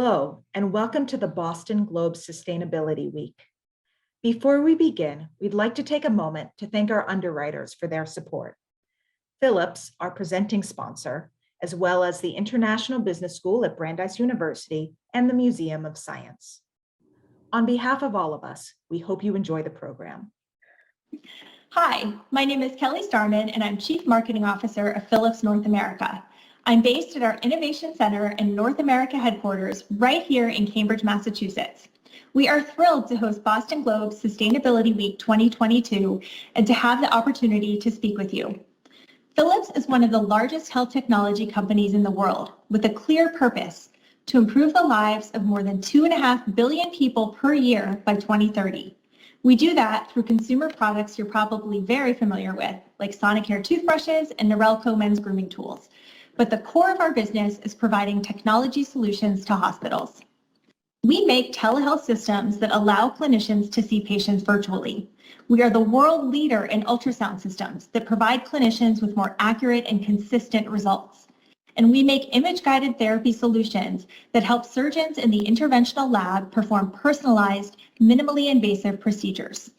Hello, and welcome to the Boston Globe Sustainability Week. Before we begin, we'd like to take a moment to thank our underwriters for their support. Philips, our presenting sponsor, as well as the International Business School at Brandeis University and the Museum of Science. On behalf of all of us, we hope you enjoy the program. Hi, my name is Kelly Starman, and I'm Chief Marketing Officer of Philips North America. I'm based at our Innovation Center and North America headquarters right here in Cambridge, Massachusetts. We are thrilled to host Boston Globe Sustainability Week 2022 and to have the opportunity to speak with you. Philips is one of the largest health technology companies in the world with a clear purpose to improve the lives of more than 2.5 billion people per year by 2030. We do that through consumer products you're probably very familiar with, like Sonicare toothbrushes and Norelco men's grooming tools. But the core of our business is providing technology solutions to hospitals. We make telehealth systems that allow clinicians to see patients virtually. We are the world leader in ultrasound systems that provide clinicians with more accurate and consistent results. And we make image-guided therapy solutions that help surgeons in the interventional lab perform personalized, minimally invasive procedures.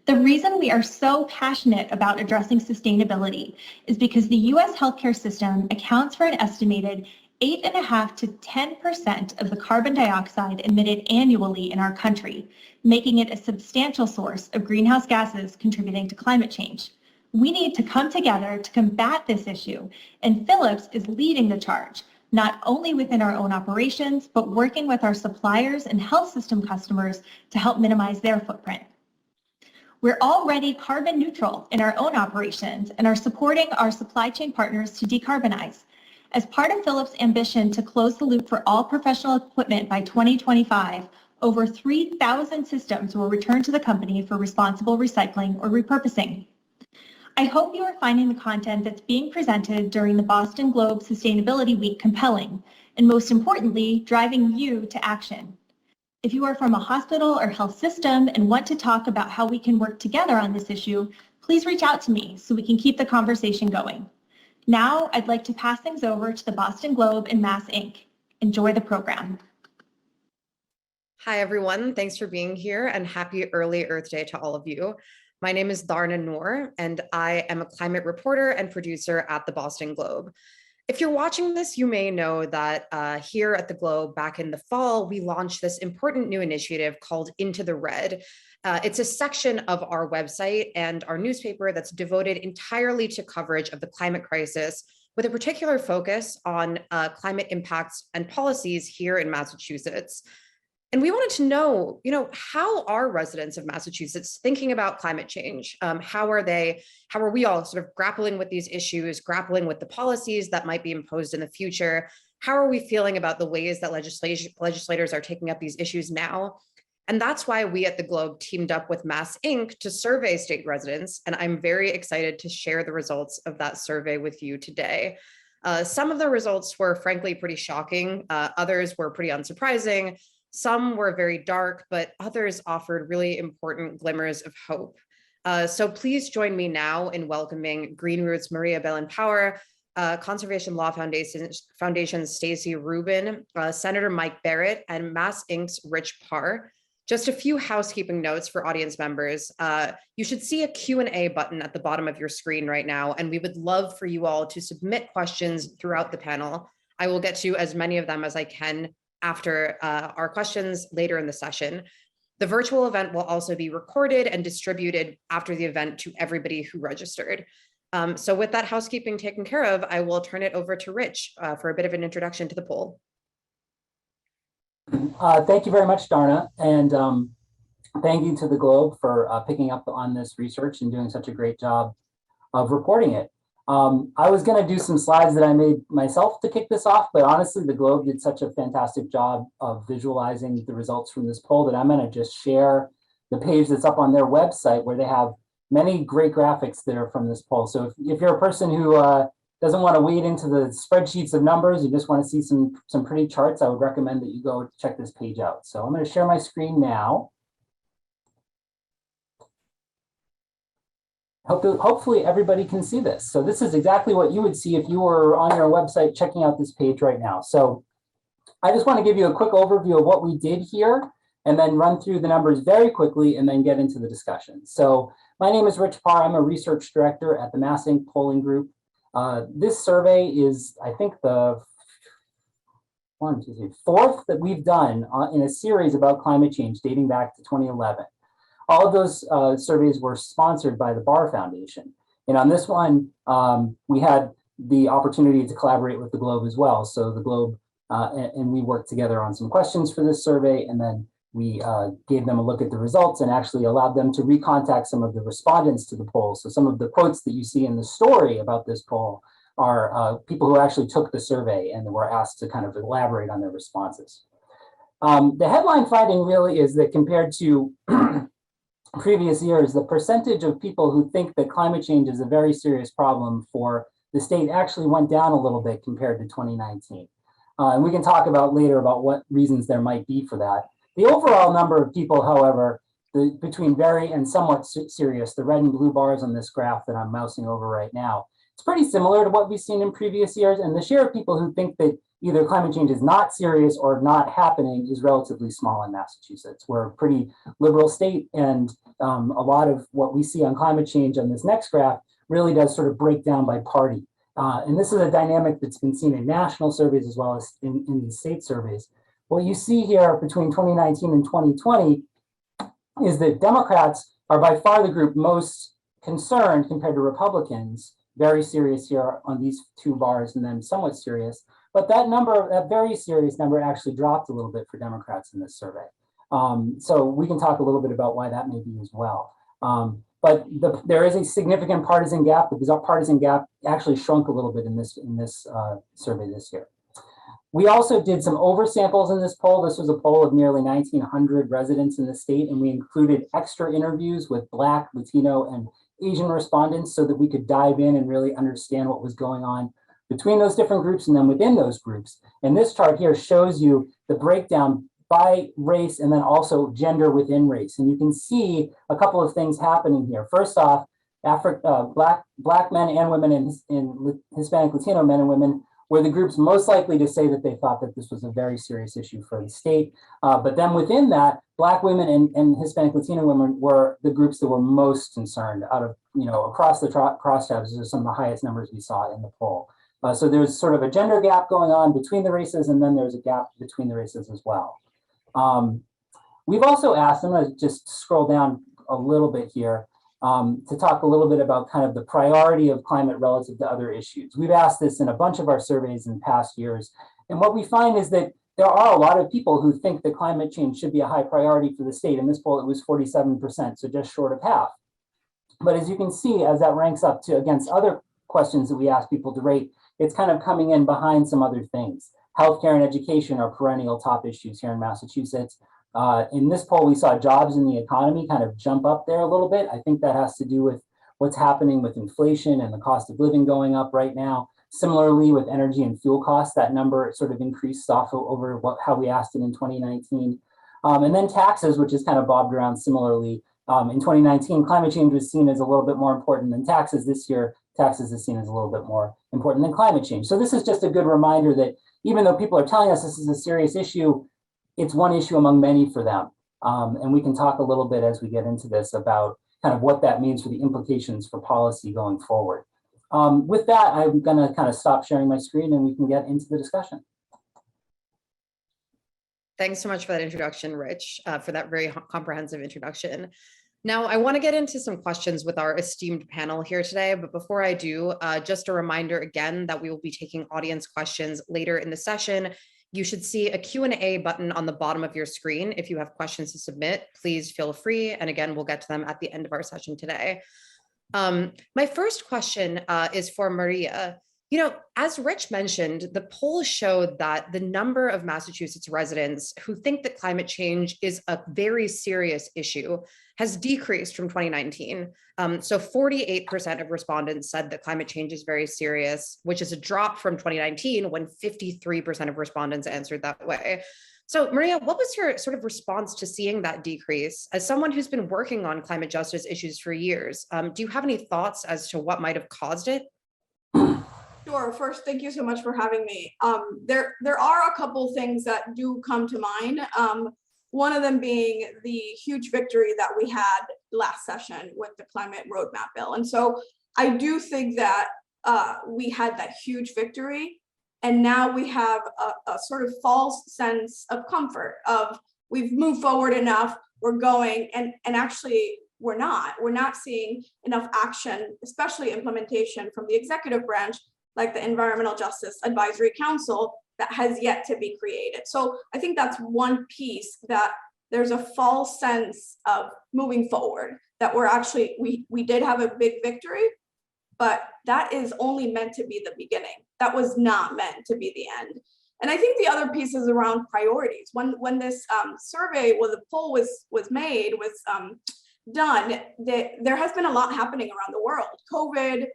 The reason we are so passionate about addressing sustainability is because the U.S. healthcare system accounts for an estimated 8.5% to 10% of the carbon dioxide emitted annually in our country, making it a substantial source of greenhouse gases contributing to climate change. We need to come together to combat this issue, and Philips is leading the charge, not only within our own operations, but working with our suppliers and health system customers to help minimize their footprint. We're already carbon neutral in our own operations and are supporting our supply chain partners to decarbonize. As part of Philips' ambition to close the loop for all professional equipment by 2025, over 3,000 systems will return to the company for responsible recycling or repurposing. I hope you are finding the content that's being presented during the Boston Globe Sustainability Week compelling, and most importantly, driving you to action. If you are from a hospital or health system and want to talk about how we can work together on this issue, please reach out to me so we can keep the conversation going. Now, I'd like to pass things over to the Boston Globe and Mass Inc. Enjoy the program. Hi, everyone. Thanks for being here and happy early Earth Day to all of you. My name is Dharna Noor, and I am a climate reporter and producer at the Boston Globe. If you're watching this, you may know that here at the Globe back in the fall, we launched this important new initiative called Into the Red. It's a section of our website and our newspaper that's devoted entirely to coverage of the climate crisis, with a particular focus on climate impacts and policies here in Massachusetts. And we wanted to know, how are residents of Massachusetts thinking about climate change? How are we all sort of grappling with these issues, grappling with the policies that might be imposed in the future? How are we feeling about the ways that legislators are taking up these issues now? And that's why we at the Globe teamed up with Mass Inc. to survey state residents. And I'm very excited to share the results of that survey with you today. Some of the results were frankly pretty shocking. Others were pretty unsurprising. Some were very dark, but others offered really important glimmers of hope. So please join me now in welcoming Green Roots' Maria Bellin-Power, Conservation Law Foundation's Stacey Rubin, Senator Mike Barrett, and Mass Inc.'s Rich Parr. Just a few housekeeping notes for audience members. You should see a Q&A button at the bottom of your screen right now, and we would love for you all to submit questions throughout the panel. I will get to as many of them as I can after our questions later in the session. The virtual event will also be recorded and distributed after the event to everybody who registered. So with that housekeeping taken care of, I will turn it over to Rich for a bit of an introduction to the poll. Thank you very much, Dharna, and thank you to the Globe for picking up on this research and doing such a great job of reporting it. I was going to do some slides that I made myself to kick this off, but honestly, the Globe did such a fantastic job of visualizing the results from this poll that I'm going to just share the page that's up on their website where they have many great graphics that are from this poll. So if you're a person who doesn't want to wade into the spreadsheets of numbers, you just want to see some pretty charts, I would recommend that you go check this page out. So I'm going to share my screen now. Hopefully everybody can see this. So this is exactly what you would see if you were on your website checking out this page right now. So I just want to give you a quick overview of what we did here and then run through the numbers very quickly and then get into the discussion. So my name is Rich Parr. I'm a research director at the Mass Inc. Polling Group. This survey is, I think, the fourth that we've done in a series about climate change dating back to 2011. All of those surveys were sponsored by the Barr Foundation. And on this one, we had the opportunity to collaborate with the Globe as well. So the Globe and we worked together on some questions for this survey, and then we gave them a look at the results and actually allowed them to recontact some of the respondents to the poll. So some of the quotes that you see in the story about this poll are people who actually took the survey and were asked to kind of elaborate on their responses. The headline finding really is that compared to previous years, the percentage of people who think that climate change is a very serious problem for the state actually went down a little bit compared to 2019. And we can talk about later about what reasons there might be for that. The overall number of people, however, between very and somewhat serious, the red and blue bars on this graph that I'm mousing over right now, it's pretty similar to what we've seen in previous years. And the share of people who think that either climate change is not serious or not happening is relatively small in Massachusetts. We're a pretty liberal state, and a lot of what we see on climate change on this next graph really does sort of break down by party. And this is a dynamic that's been seen in national surveys as well as in these state surveys. What you see here between 2019 and 2020 is that Democrats are by far the group most concerned compared to Republicans, very serious here on these two bars and then somewhat serious. But that number, that very serious number actually dropped a little bit for Democrats in this survey. So we can talk a little bit about why that may be as well. But there is a significant partisan gap. The partisan gap actually shrunk a little bit in this survey this year. We also did some oversamples in this poll. This was a poll of nearly 1,900 residents in the state, and we included extra interviews with Black, Latino, and Asian respondents so that we could dive in and really understand what was going on between those different groups and then within those groups. And this chart here shows you the breakdown by race and then also gender within race. And you can see a couple of things happening here. First off, Black men and women and Hispanic Latino men and women were the groups most likely to say that they thought that this was a very serious issue for the state. But then within that, Black women and Hispanic Latino women were the groups that were most concerned out of, across the crosstabs. These are some of the highest numbers we saw in the poll. So there's sort of a gender gap going on between the races, and then there's a gap between the races as well. We've also asked, I'm going to just scroll down a little bit here to talk a little bit about kind of the priority of climate relative to other issues. We've asked this in a bunch of our surveys in past years. And what we find is that there are a lot of people who think that climate change should be a high priority for the state. In this poll, it was 47%, so just short of half. But as you can see, as that ranks up to against other questions that we ask people to rate, it's kind of coming in behind some other things. Healthcare and education are perennial top issues here in Massachusetts. In this poll, we saw jobs in the economy kind of jump up there a little bit. I think that has to do with what's happening with inflation and the cost of living going up right now. Similarly, with energy and fuel costs, that number sort of increased off over how we asked it in 2019. And then taxes, which is kind of bobbed around similarly. In 2019, climate change was seen as a little bit more important than taxes. This year, taxes is seen as a little bit more important than climate change. So this is just a good reminder that even though people are telling us this is a serious issue, it's one issue among many for them. And we can talk a little bit as we get into this about kind of what that means for the implications for policy going forward. With that, I'm going to kind of stop sharing my screen and we can get into the discussion. Thanks so much for that introduction, Rich, for that very comprehensive introduction. Now, I want to get into some questions with our esteemed panel here today, but before I do, just a reminder again that we will be taking audience questions later in the session. You should see a Q&A button on the bottom of your screen. If you have questions to submit, please feel free. And again, we'll get to them at the end of our session today. My first question is for Maria. As Rich mentioned, the poll showed that the number of Massachusetts residents who think that climate change is a very serious issue has decreased from 2019. So 48% of respondents said that climate change is very serious, which is a drop from 2019 when 53% of respondents answered that way. So Maria, what was your sort of response to seeing that decrease? As someone who's been working on climate justice issues for years, do you have any thoughts as to what might have caused it? Sure. First, thank you so much for having me. There are a couple things that do come to mind. One of them being the huge victory that we had last session with the climate roadmap bill. And so I do think that we had that huge victory, and now we have a sort of false sense of comfort of we've moved forward enough, we're going, and actually we're not seeing enough action, especially implementation from the executive branch, like the Environmental Justice Advisory Council, that has yet to be created. So I think that's one piece, that there's a false sense of moving forward, that we're actually, we did have a big victory, but that is only meant to be the beginning. That was not meant to be the end. And I think the other piece is around priorities. When this survey, the poll was done, there has been a lot happening around the world. COVID,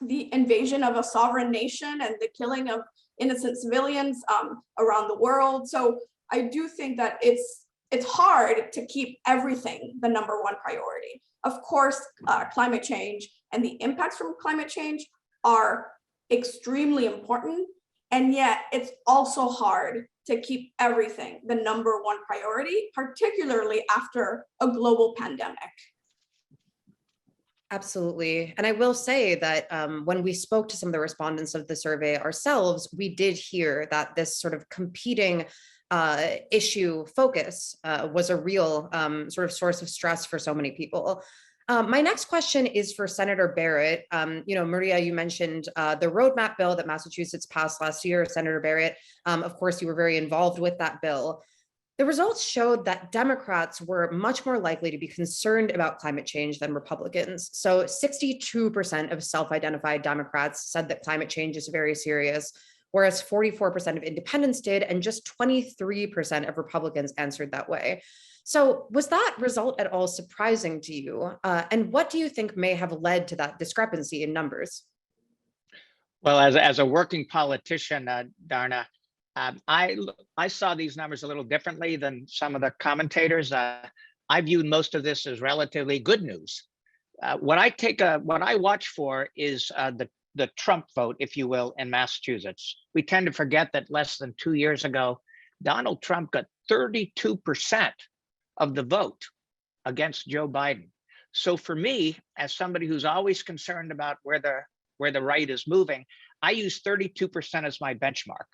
the invasion of a sovereign nation, and the killing of innocent civilians around the world. So I do think that it's hard to keep everything the number one priority. Of course, climate change and the impacts from climate change are extremely important, and yet it's also hard to keep everything the number one priority, particularly after a global pandemic. Absolutely. And I will say that when we spoke to some of the respondents of the survey ourselves, we did hear that this sort of competing issue focus was a real sort of source of stress for so many people. My next question is for Senator Barrett. Maria, you mentioned the roadmap bill that Massachusetts passed last year. Senator Barrett, of course, you were very involved with that bill. The results showed that Democrats were much more likely to be concerned about climate change than Republicans. So 62% of self-identified Democrats said that climate change is very serious, whereas 44% of independents did, and just 23% of Republicans answered that way. So was that result at all surprising to you? And what do you think may have led to that discrepancy in numbers? Well, as a working politician, Darna, I saw these numbers a little differently than some of the commentators. I viewed most of this as relatively good news. What I watch for is the Trump vote, if you will, in Massachusetts. We tend to forget that less than 2 years ago, Donald Trump got 32% of the vote against Joe Biden. So for me, as somebody who's always concerned about where the right is moving, I use 32% as my benchmark.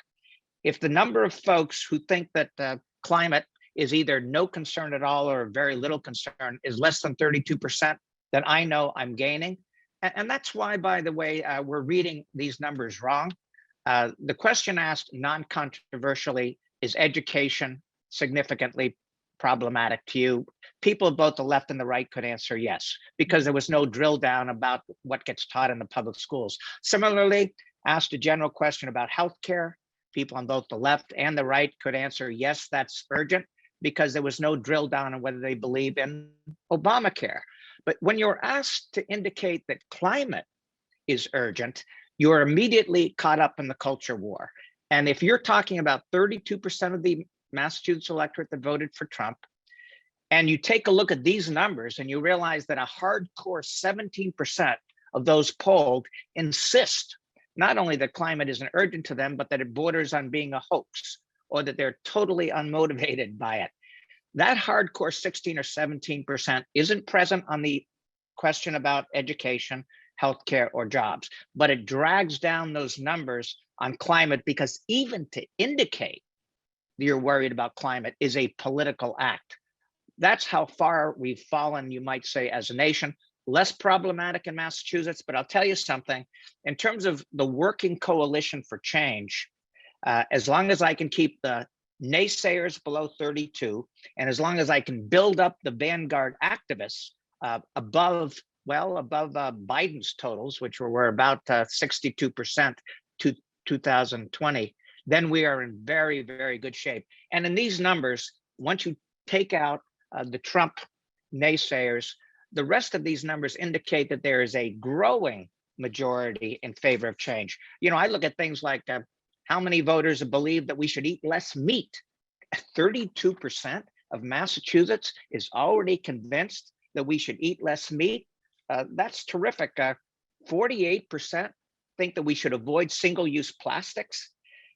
If the number of folks who think that climate is either no concern at all or very little concern is less than 32%, then I know I'm gaining. And that's why, by the way, we're reading these numbers wrong. The question asked non-controversially, is education significantly problematic to you? People of both the left and the right could answer yes, because there was no drill down about what gets taught in the public schools. Similarly, asked a general question about healthcare. People on both the left and the right could answer yes, that's urgent, because there was no drill down on whether they believe in Obamacare. But when you're asked to indicate that climate is urgent, you're immediately caught up in the culture war. And if you're talking about 32% of the Massachusetts electorate that voted for Trump, and you take a look at these numbers and you realize that a hardcore 17% of those polled insist not only that climate isn't urgent to them, but that it borders on being a hoax, or that they're totally unmotivated by it. That hardcore 16 or 17% isn't present on the question about education, healthcare, or jobs, but it drags down those numbers on climate, because even to indicate that you're worried about climate is a political act. That's how far we've fallen, you might say, as a nation. Less problematic in Massachusetts, but I'll tell you something, in terms of the working coalition for change, as long as I can keep the naysayers below 32, and as long as I can build up the vanguard activists above Biden's totals, which were about 62% to 2020, then we are in very, very good shape. And in these numbers, once you take out the Trump naysayers, the rest of these numbers indicate that there is a growing majority in favor of change. I look at things like how many voters believe that we should eat less meat. 32% of Massachusetts is already convinced that we should eat less meat. That's terrific. 48% think that we should avoid single-use plastics.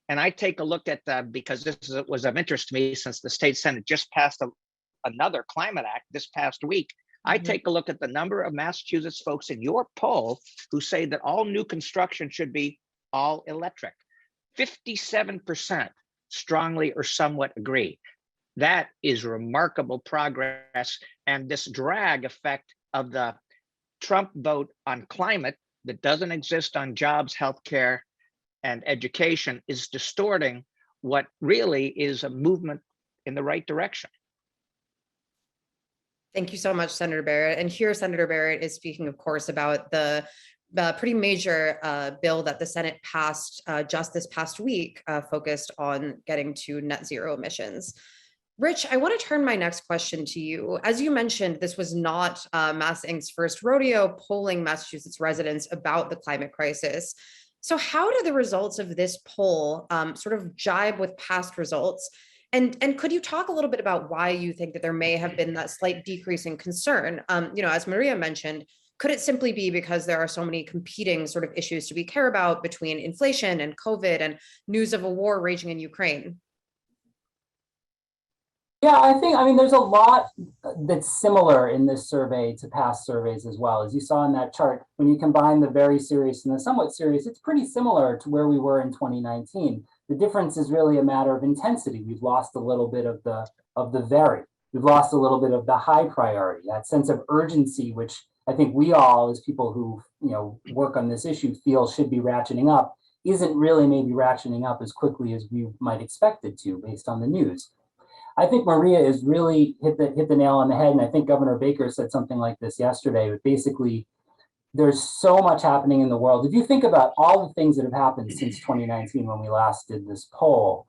And I take a look at because was of interest to me since the state Senate just passed another climate act this past week. I take a look at the number of Massachusetts folks in your poll who say that all new construction should be all electric. 57% strongly or somewhat agree. That is remarkable progress. And this drag effect of the Trump vote on climate that doesn't exist on jobs, healthcare, and education is distorting what really is a movement in the right direction. Thank you so much, Senator Barrett. And here, Senator Barrett is speaking, of course, about the pretty major bill that the Senate passed just this past week, focused on getting to net zero emissions. Rich, I want to turn my next question to you. As you mentioned, this was not Mass Inc.'s first rodeo polling Massachusetts residents about the climate crisis. So how do the results of this poll sort of jibe with past results? And could you talk a little bit about why you think that there may have been that slight decrease in concern? As Maria mentioned, could it simply be because there are so many competing sort of issues to be care about between inflation and COVID and news of a war raging in Ukraine? Yeah, I mean, there's a lot that's similar in this survey to past surveys as well. As you saw in that chart, when you combine the very serious and the somewhat serious, it's pretty similar to where we were in 2019. The difference is really a matter of intensity. We've lost a little bit of the very. We've lost a little bit of the high priority, that sense of urgency, which I think we all, as people who work on this issue, feel should be ratcheting up, isn't really maybe ratcheting up as quickly as we might expect it to, based on the news. I think Maria has really hit the nail on the head, and I think Governor Baker said something like this yesterday. But basically, there's so much happening in the world. If you think about all the things that have happened since 2019, when we last did this poll,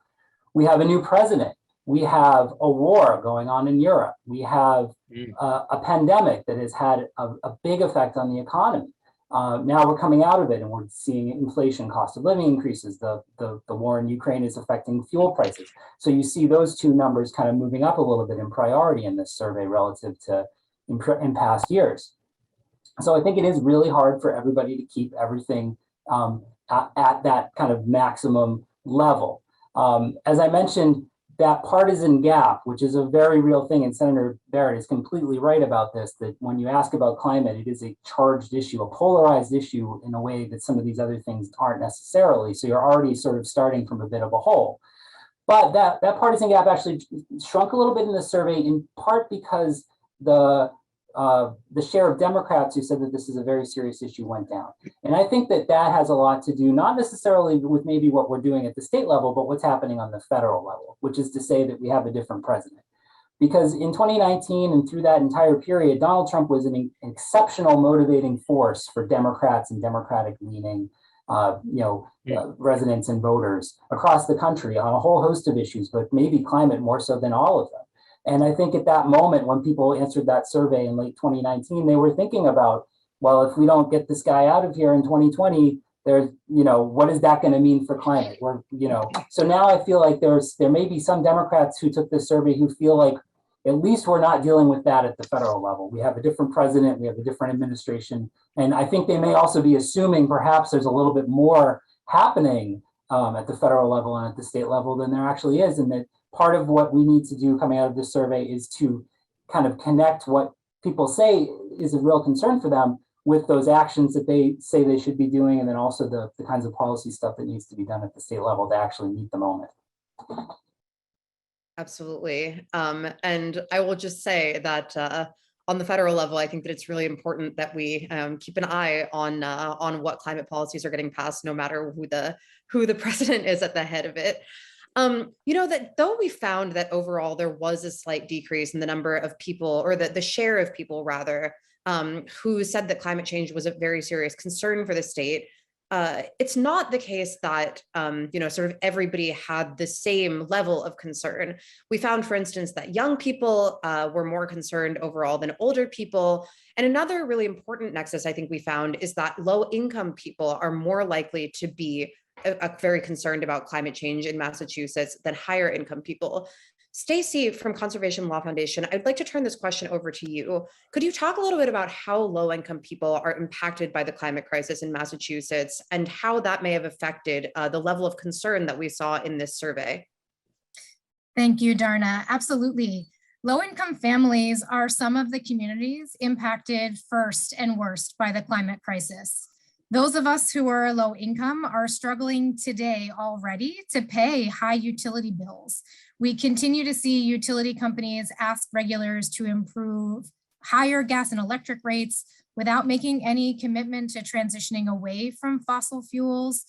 we have a new president. We have a war going on in Europe. We have a pandemic that has had a big effect on the economy. Now we're coming out of it and we're seeing inflation, cost of living increases. The war in Ukraine is affecting fuel prices. So you see those two numbers kind of moving up a little bit in priority in this survey relative to in past years. So I think it is really hard for everybody to keep everything at that kind of maximum level. As I mentioned, that partisan gap, which is a very real thing, and Senator Barrett is completely right about this, that when you ask about climate, it is a charged issue, a polarized issue in a way that some of these other things aren't necessarily. So you're already sort of starting from a bit of a hole. But that partisan gap actually shrunk a little bit in the survey, in part because the share of Democrats who said that this is a very serious issue went down. And I think that has a lot to do, not necessarily with maybe what we're doing at the state level, but what's happening on the federal level, which is to say that we have a different president. Because in 2019 and through that entire period, Donald Trump was an exceptional motivating force for Democrats and Democratic-leaning residents and voters across the country on a whole host of issues, but maybe climate more so than all of them. And I think at that moment, when people answered that survey in late 2019, they were thinking about, well, if we don't get this guy out of here in 2020, there's, what is that going to mean for climate? So now I feel like there may be some Democrats who took this survey who feel like at least we're not dealing with that at the federal level. We have a different president, we have a different administration. And I think they may also be assuming perhaps there's a little bit more happening at the federal level and at the state level than there actually is. And that part of what we need to do coming out of this survey is to kind of connect what people say is a real concern for them with those actions that they say they should be doing, and then also the kinds of policy stuff that needs to be done at the state level to actually meet the moment. Absolutely. And I will just say that on the federal level, I think that it's really important that we keep an eye on what climate policies are getting passed, no matter who the president is at the head of it. That though we found that overall there was a slight decrease in the number of people, or the share of people rather, who said that climate change was a very serious concern for the state, it's not the case that, sort of everybody had the same level of concern. We found, for instance, that young people were more concerned overall than older people. And another really important nexus I think we found is that low-income people are more likely to be very concerned about climate change in Massachusetts than higher income people. Stacy from Conservation Law Foundation, I'd like to turn this question over to you. Could you talk a little bit about how low-income people are impacted by the climate crisis in Massachusetts and how that may have affected the level of concern that we saw in this survey? Thank you, Darna. Absolutely. Low-income families are some of the communities impacted first and worst by the climate crisis. Those of us who are low income are struggling today already to pay high utility bills. We continue to see utility companies ask regulators to improve higher gas and electric rates without making any commitment to transitioning away from fossil fuels.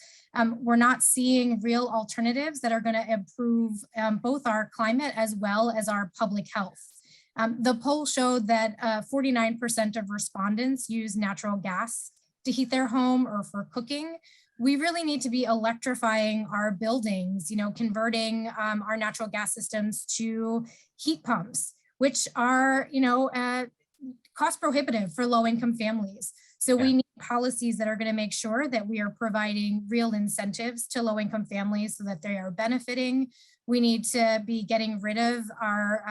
We're not seeing real alternatives that are going to improve both our climate as well as our public health. The poll showed that 49% of respondents use natural gas to heat their home or for cooking. We really need to be electrifying our buildings, converting our natural gas systems to heat pumps, which are, cost prohibitive for low-income families. So we need policies that are going to make sure that we are providing real incentives to low-income families so that they are benefiting. We need to be getting rid of our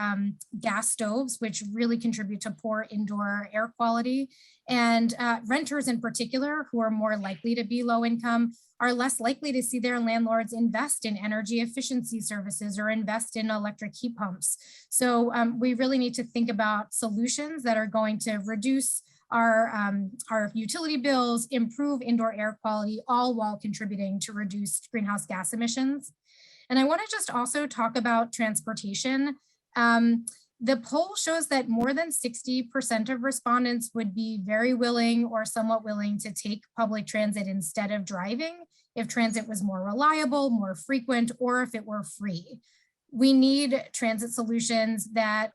gas stoves, which really contribute to poor indoor air quality. And renters in particular, who are more likely to be low income, are less likely to see their landlords invest in energy efficiency services or invest in electric heat pumps. So we really need to think about solutions that are going to reduce our utility bills, improve indoor air quality, all while contributing to reduced greenhouse gas emissions. And I want to just also talk about transportation. The poll shows that more than 60% of respondents would be very willing or somewhat willing to take public transit instead of driving if transit was more reliable, more frequent, or if it were free. We need transit solutions that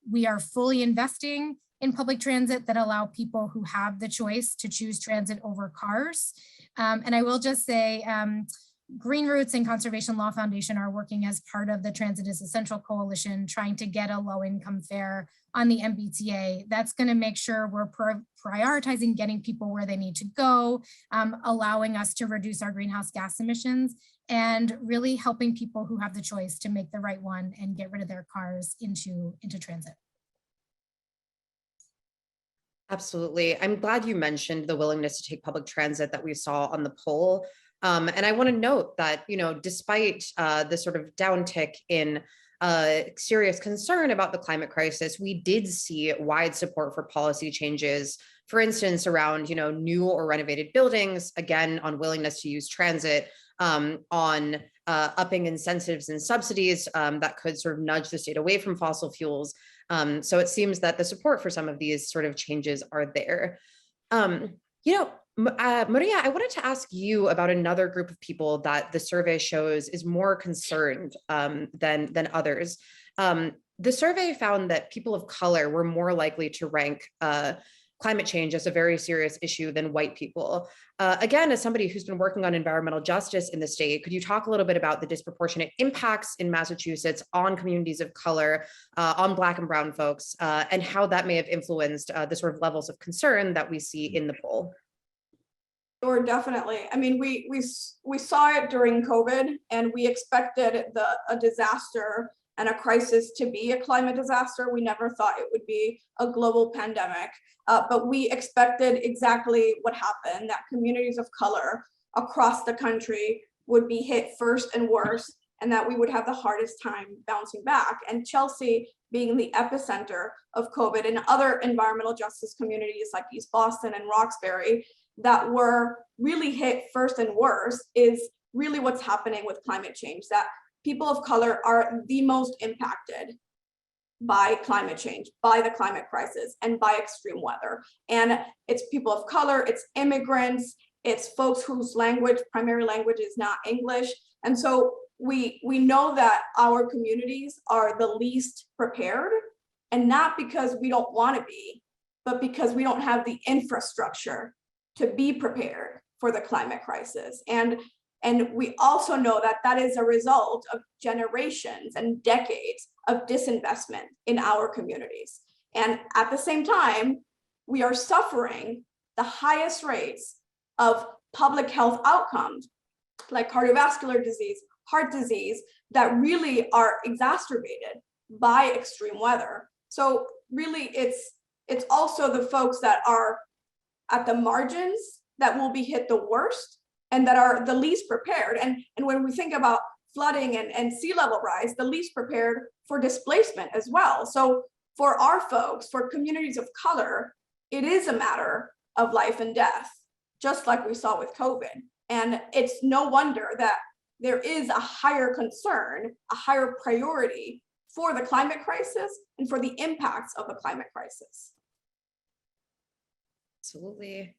we are fully investing in public transit that allow people who have the choice to choose transit over cars. And I will just say, Green Roots and Conservation Law Foundation are working as part of the Transit is Essential Coalition, trying to get a low-income fare on the MBTA. That's going to make sure we're prioritizing getting people where they need to go, allowing us to reduce our greenhouse gas emissions, and really helping people who have the choice to make the right one and get rid of their cars into transit. Absolutely. I'm glad you mentioned the willingness to take public transit that we saw on the poll. And I want to note that, despite the sort of downtick in serious concern about the climate crisis, we did see wide support for policy changes, for instance, around, new or renovated buildings, again, on willingness to use transit, on upping incentives and subsidies that could sort of nudge the state away from fossil fuels. So it seems that the support for some of these sort of changes are there. Maria, I wanted to ask you about another group of people that the survey shows is more concerned than others. The survey found that people of color were more likely to rank climate change as a very serious issue than white people. Again, as somebody who's been working on environmental justice in the state, could you talk a little bit about the disproportionate impacts in Massachusetts on communities of color, on Black and Brown folks, and how that may have influenced the sort of levels of concern that we see in the poll? Sure, definitely. I mean, we saw it during COVID, and we expected a disaster and a crisis to be a climate disaster. We never thought it would be a global pandemic, but we expected exactly what happened, that communities of color across the country would be hit first and worst, and that we would have the hardest time bouncing back. And Chelsea, being the epicenter of COVID, and other environmental justice communities like East Boston and Roxbury that were really hit first and worst, is really what's happening with climate change, that people of color are the most impacted by climate change, by the climate crisis, and by extreme weather. And it's people of color, it's immigrants, it's folks whose primary language is not English. And so we know that our communities are the least prepared, and not because we don't want to be, but because we don't have the infrastructure to be prepared for the climate crisis. And we also know that that is a result of generations and decades of disinvestment in our communities. And at the same time, we are suffering the highest rates of public health outcomes like cardiovascular disease, heart disease, that really are exacerbated by extreme weather. So really it's also the folks that are at the margins that will be hit the worst and that are the least prepared. And when we think about flooding and sea level rise, the least prepared for displacement as well. So for our folks, for communities of color, it is a matter of life and death, just like we saw with COVID. And it's no wonder that there is a higher concern, a higher priority for the climate crisis and for the impacts of the climate crisis. Absolutely.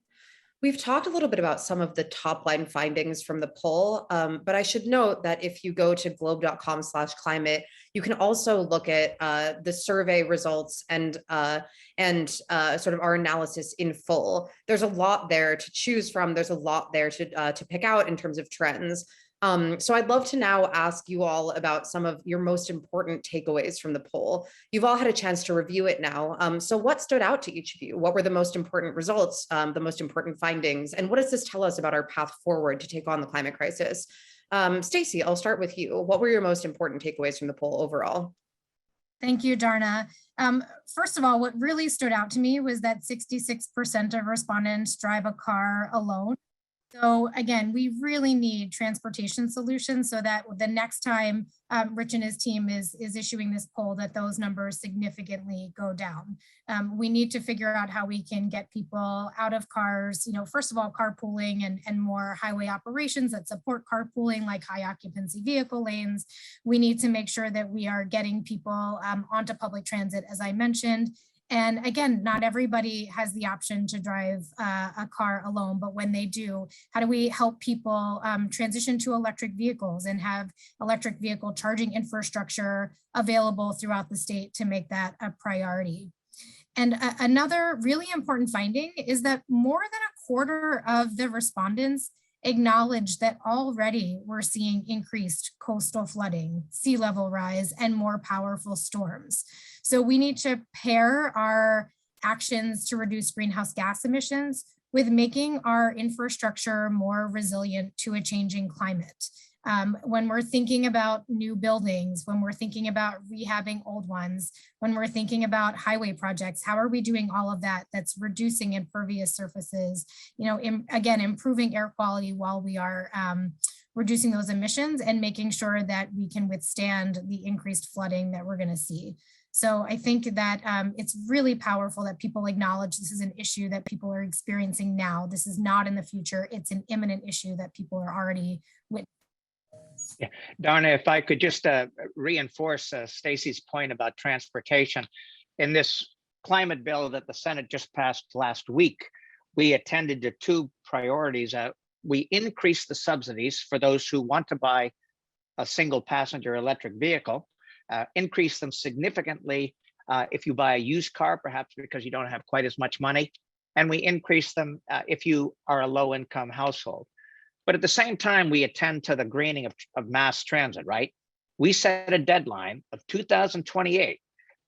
We've talked a little bit about some of the top line findings from the poll, but I should note that if you go to globe.com/climate, you can also look at the survey results and sort of our analysis in full. There's a lot there to choose from. There's a lot there to pick out in terms of trends. So I'd love to now ask you all about some of your most important takeaways from the poll. You've all had a chance to review it now. So what stood out to each of you? What were the most important results, the most important findings? And what does this tell us about our path forward to take on the climate crisis? Stacey, I'll start with you. What were your most important takeaways from the poll overall? Thank you, Darna. First of all, what really stood out to me was that 66% of respondents drive a car alone. So again, we really need transportation solutions so that the next time Rich and his team is issuing this poll, that those numbers significantly go down. We need to figure out how we can get people out of cars, first of all, carpooling and more highway operations that support carpooling, like high occupancy vehicle lanes. We need to make sure that we are getting people onto public transit, as I mentioned. And again, not everybody has the option to drive a car alone, but when they do, how do we help people transition to electric vehicles and have electric vehicle charging infrastructure available throughout the state to make that a priority? And another really important finding is that more than a quarter of the respondents acknowledge that already we're seeing increased coastal flooding, sea level rise, and more powerful storms. So we need to pair our actions to reduce greenhouse gas emissions with making our infrastructure more resilient to a changing climate. When we're thinking about new buildings, when we're thinking about rehabbing old ones, when we're thinking about highway projects, how are we doing all of that that's reducing impervious surfaces, again, improving air quality while we are reducing those emissions and making sure that we can withstand the increased flooding that we're going to see. So I think that it's really powerful that people acknowledge this is an issue that people are experiencing now. This is not in the future. It's an imminent issue that people are already witnessing. Yeah, Darna, if I could just reinforce Stacey's point about transportation. In this climate bill that the Senate just passed last week, we attended to two priorities. We increased the subsidies for those who want to buy a single passenger electric vehicle, increase them significantly if you buy a used car, perhaps because you don't have quite as much money. And we increase them if you are a low income household. But at the same time, we attend to the greening of mass transit, right? We set a deadline of 2028,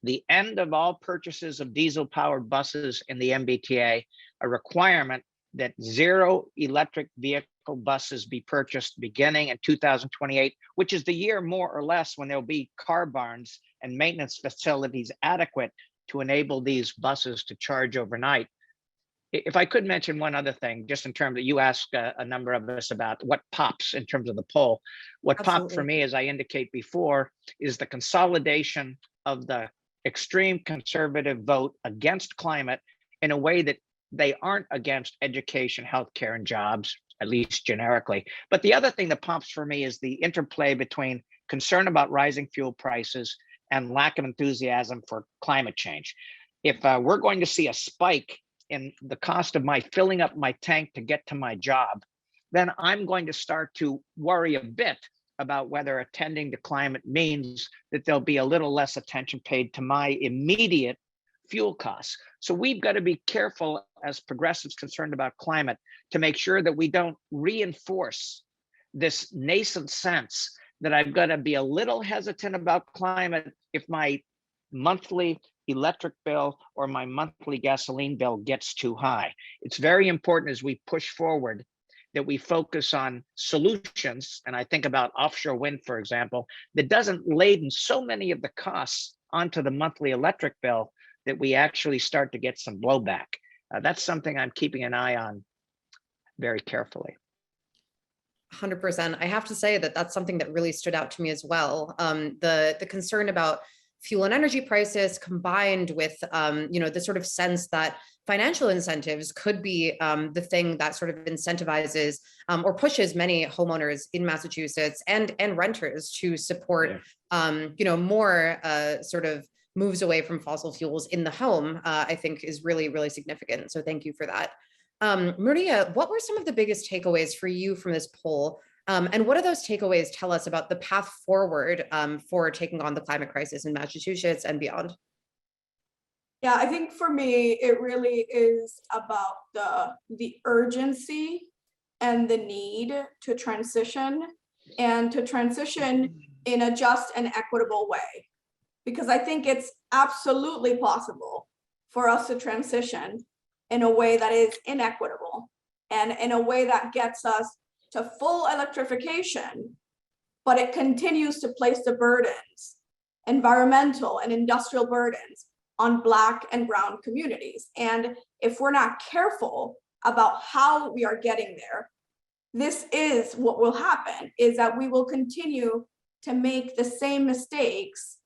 the end of all purchases of diesel powered buses in the MBTA, a requirement that 0 electric vehicle buses be purchased beginning in 2028, which is the year more or less when there'll be car barns and maintenance facilities adequate to enable these buses to charge overnight. If I could mention one other thing, just in terms that you asked a number of us about what pops in terms of the poll. What popped for me, as I indicate before, is the consolidation of the extreme conservative vote against climate in a way that they aren't against education, healthcare, and jobs, at least generically. But the other thing that pops for me is the interplay between concern about rising fuel prices and lack of enthusiasm for climate change. If we're going to see a spike in the cost of my filling up my tank to get to my job, then I'm going to start to worry a bit about whether attending to climate means that there'll be a little less attention paid to my immediate fuel costs. So we've got to be careful as progressives concerned about climate to make sure that we don't reinforce this nascent sense that I've got to be a little hesitant about climate if my monthly electric bill or my monthly gasoline bill gets too high. It's very important as we push forward that we focus on solutions, and I think about offshore wind, for example, that doesn't laden so many of the costs onto the monthly electric bill that we actually start to get some blowback. That's something I'm keeping an eye on very carefully. 100%. I have to say that that's something that really stood out to me as well. The concern about fuel and energy prices combined with, the sort of sense that financial incentives could be the thing that sort of incentivizes or pushes many homeowners in Massachusetts and renters to support, more sort of moves away from fossil fuels in the home, I think is really, really significant. So thank you for that. Maria, what were some of the biggest takeaways for you from this poll? And what do those takeaways tell us about the path forward for taking on the climate crisis in Massachusetts and beyond? Yeah, I think for me, it really is about the urgency and the need to transition, and to transition in a just and equitable way. Because I think it's absolutely possible for us to transition in a way that is inequitable and in a way that gets us to full electrification, but it continues to place the burdens, environmental and industrial burdens, on Black and Brown communities. And if we're not careful about how we are getting there, this is what will happen, is that we will continue to make the same mistakes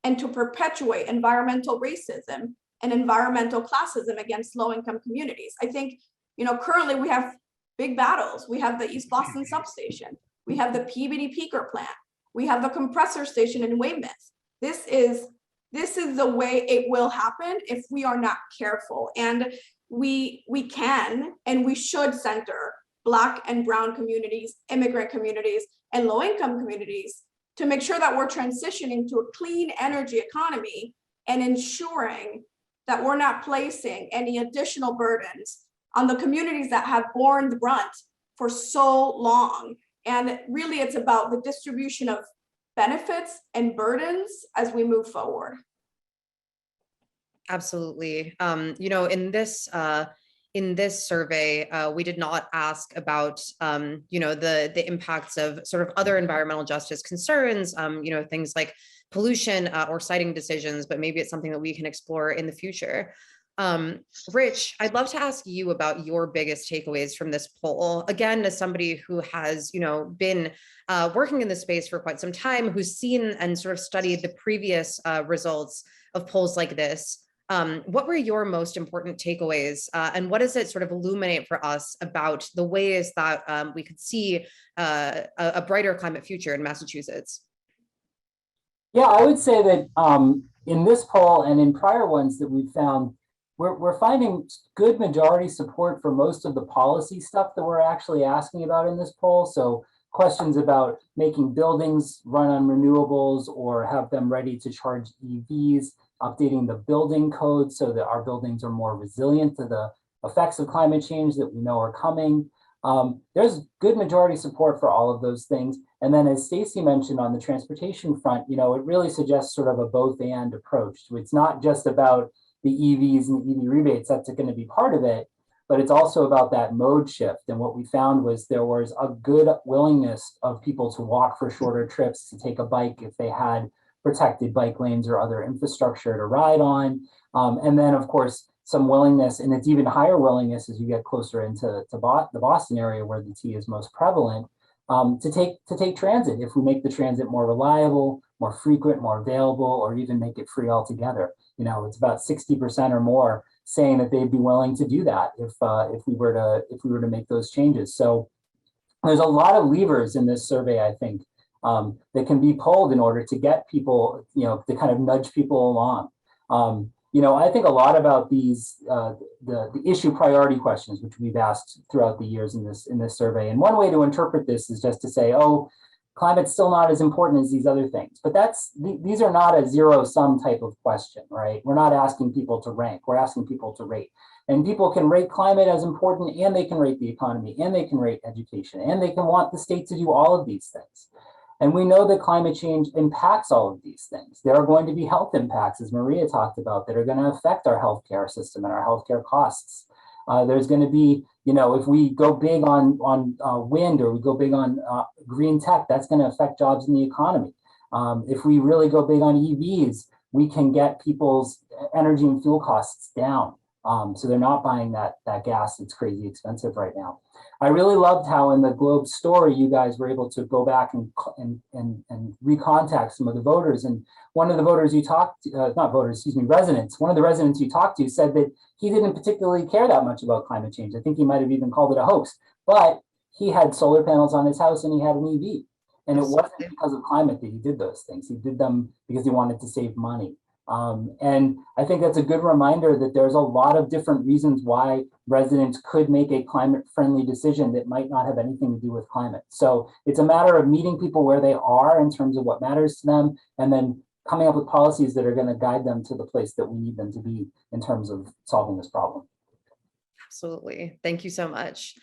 and to perpetuate environmental racism and environmental classism against low-income communities. I think, currently we have big battles. We have the East Boston substation. We have the PBD peaker plant. We have the compressor station in Weymouth. This is the way it will happen if we are not careful. And we can and we should center Black and Brown communities, immigrant communities, and low-income communities to make sure that we're transitioning to a clean energy economy and ensuring that we're not placing any additional burdens on the communities that have borne the brunt for so long. And really, it's about the distribution of benefits and burdens as we move forward. Absolutely. In this survey, we did not ask about, the impacts of sort of other environmental justice concerns, things like pollution or siting decisions, but maybe it's something that we can explore in the future. Rich, I'd love to ask you about your biggest takeaways from this poll. Again, as somebody who has, been working in this space for quite some time, who's seen and sort of studied the previous results of polls like this. What were your most important takeaways, and what does it sort of illuminate for us about the ways that we could see a brighter climate future in Massachusetts? Yeah, I would say that in this poll and in prior ones that we've found, we're finding good majority support for most of the policy stuff that we're actually asking about in this poll. So questions about making buildings run on renewables or have them ready to charge EVs, updating the building code so that our buildings are more resilient to the effects of climate change that we know are coming. There's good majority support for all of those things. And then as Stacy mentioned on the transportation front, it really suggests sort of a both and approach. It's not just about the EVs and the EV rebates, that's going to be part of it, but it's also about that mode shift. And what we found was there was a good willingness of people to walk for shorter trips, to take a bike if they had protected bike lanes or other infrastructure to ride on. And then of course, some willingness, and it's even higher willingness as you get closer into the Boston area where the T is most prevalent, to take transit if we make the transit more reliable, more frequent, more available, or even make it free altogether. It's about 60% or more saying that they'd be willing to do that if we were to make those changes. So there's a lot of levers in this survey, I think, that can be pulled in order to get people, to kind of nudge people along. I think a lot about these the issue priority questions, which we've asked throughout the years in this survey. And one way to interpret this is just to say, oh, climate's still not as important as these other things. But these are not a zero-sum type of question, right? We're not asking people to rank, we're asking people to rate. And people can rate climate as important, and they can rate the economy, and they can rate education, and they can want the state to do all of these things. And we know that climate change impacts all of these things. There are going to be health impacts, as Maria talked about, that are going to affect our healthcare system and our healthcare costs. There's going to be, if we go big on wind, or we go big on green tech, that's going to affect jobs in the economy. If we really go big on EVs, we can get people's energy and fuel costs down. So they're not buying that gas that's crazy expensive right now. I really loved how in the Globe story, you guys were able to go back and recontact some of the voters. And one of the voters you talked to, not voters, excuse me, residents, one of the residents you talked to said that he didn't particularly care that much about climate change. I think he might have even called it a hoax, but he had solar panels on his house and he had an EV. And it wasn't because of climate that he did those things. He did them because he wanted to save money. And I think that's a good reminder that there's a lot of different reasons why residents could make a climate-friendly decision that might not have anything to do with climate. So it's a matter of meeting people where they are in terms of what matters to them, and then coming up with policies that are going to guide them to the place that we need them to be in terms of solving this problem. Absolutely. Thank you so much.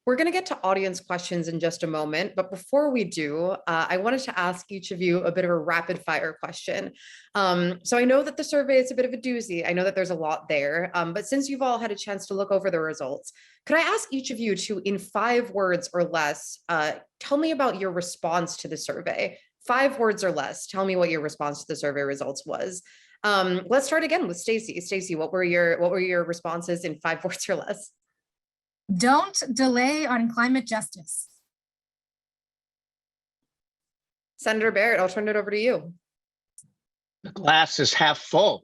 We're going to get to audience questions in just a moment, but before we do, I wanted to ask each of you a bit of a rapid fire question. So I know that the survey is a bit of a doozy. I know that there's a lot there, but since you've all had a chance to look over the results, could I ask each of you to, in 5 words or less, tell me about your response to the survey? 5 words or less. Tell me what your response to the survey results was. Let's start again with Stacey. Stacey, what were your responses in 5 words or less? Don't delay on climate justice. Senator Barrett, I'll turn it over to you. The glass is half full.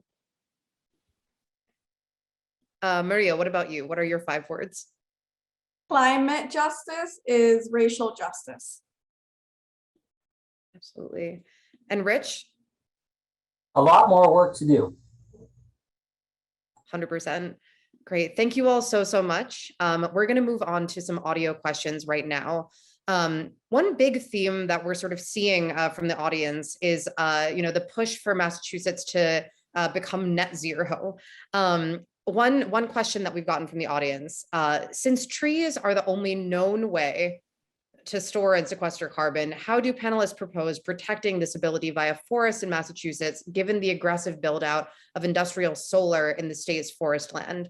Maria, what about you? What are your 5 words? Climate justice is racial justice. Absolutely. And Rich? A lot more work to do. 100%. Great. Thank you all so much. We're going to move on to some audio questions right now. One big theme that we're sort of seeing from the audience is, the push for Massachusetts to become net zero. One question that we've gotten from the audience, since trees are the only known way to store and sequester carbon, how do panelists propose protecting this ability via forests in Massachusetts, given the aggressive build out of industrial solar in the state's forest land?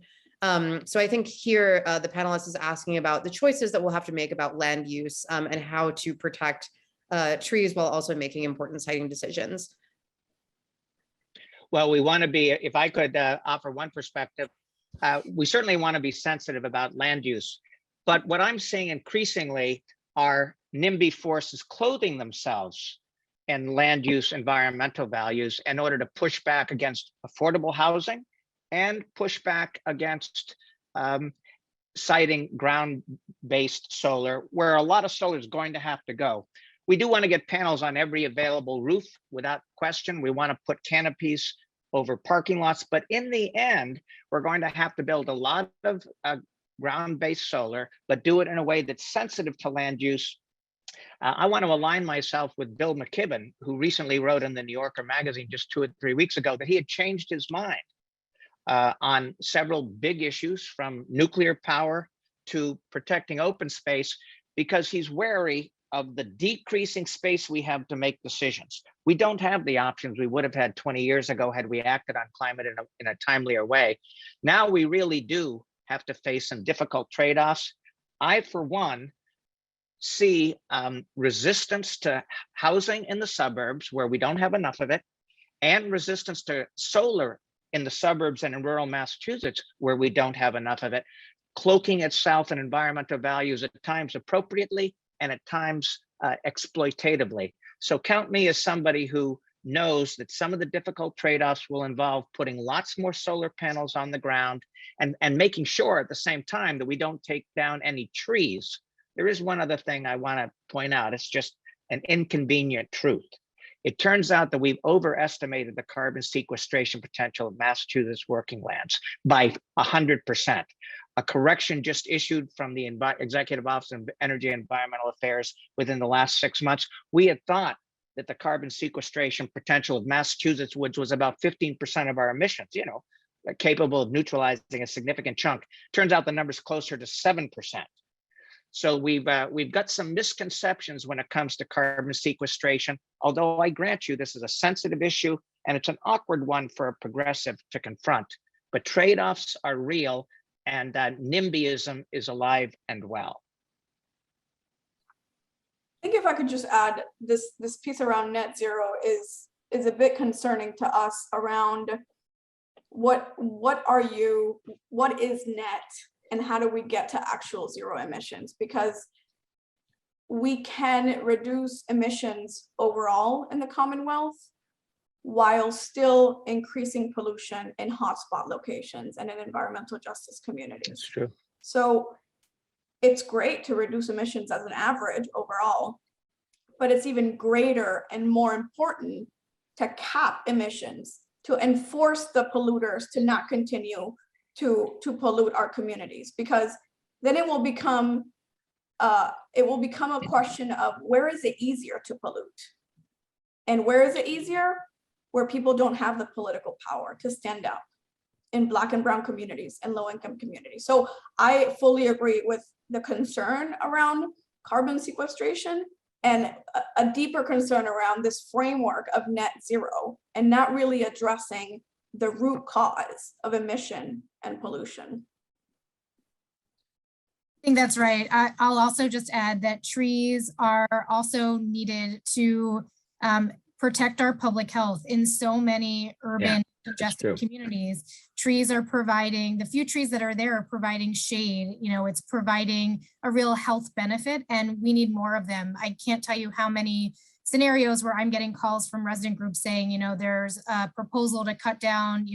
So I think here the panelist is asking about the choices that we'll have to make about land use and how to protect trees while also making important siting decisions. Well, we want to be, if I could offer one perspective, we certainly want to be sensitive about land use. But what I'm seeing increasingly are NIMBY forces clothing themselves in land use environmental values in order to push back against affordable housing and push back against siting ground-based solar, where a lot of solar is going to have to go. We do want to get panels on every available roof without question. We want to put canopies over parking lots, but in the end, we're going to have to build a lot of ground-based solar, but do it in a way that's sensitive to land use. I want to align myself with Bill McKibben, who recently wrote in the New Yorker magazine just 2 or 3 weeks ago that he had changed his mind on several big issues, from nuclear power to protecting open space, because he's wary of the decreasing space we have to make decisions. We don't have the options we would have had 20 years ago had we acted on climate in a timelier way. Now we really do have to face some difficult trade-offs. I, for one, see resistance to housing in the suburbs where we don't have enough of it, and resistance to solar in the suburbs and in rural Massachusetts where we don't have enough of it, cloaking itself in environmental values at times appropriately and at times exploitatively. So count me as somebody who knows that some of the difficult trade-offs will involve putting lots more solar panels on the ground and making sure at the same time that we don't take down any trees. There is one other thing I want to point out. It's just an inconvenient truth. It turns out that we've overestimated the carbon sequestration potential of Massachusetts working lands by 100%. A correction just issued from the Executive Office of Energy and Environmental Affairs within the last 6 months. We had thought that the carbon sequestration potential of Massachusetts woods was about 15% of our emissions, capable of neutralizing a significant chunk. Turns out the number's closer to 7%. So we've got some misconceptions when it comes to carbon sequestration, although I grant you this is a sensitive issue and it's an awkward one for a progressive to confront. But trade-offs are real. and NIMBYism is alive and well. I think if I could just add, this piece around net zero is a bit concerning to us around what is net and how do we get to actual zero emissions? Because we can reduce emissions overall in the Commonwealth while still increasing pollution in hotspot locations and in environmental justice communities. That's true. So it's great to reduce emissions as an average overall, but it's even greater and more important to cap emissions, to enforce the polluters to not continue to pollute our communities, because then it will become a question of where is it easier to pollute? And where is it easier? Where people don't have the political power to stand up in Black and brown communities and low-income communities. So I fully agree with the concern around carbon sequestration and a deeper concern around this framework of net zero and not really addressing the root cause of emission and pollution. I think that's right. I'll also just add that trees are also needed to protect our public health in so many urban congested communities. Trees are providing, the few trees that are there are providing shade, it's providing a real health benefit, and we need more of them. I can't tell you how many scenarios where I'm getting calls from resident groups saying, there's a proposal to cut down,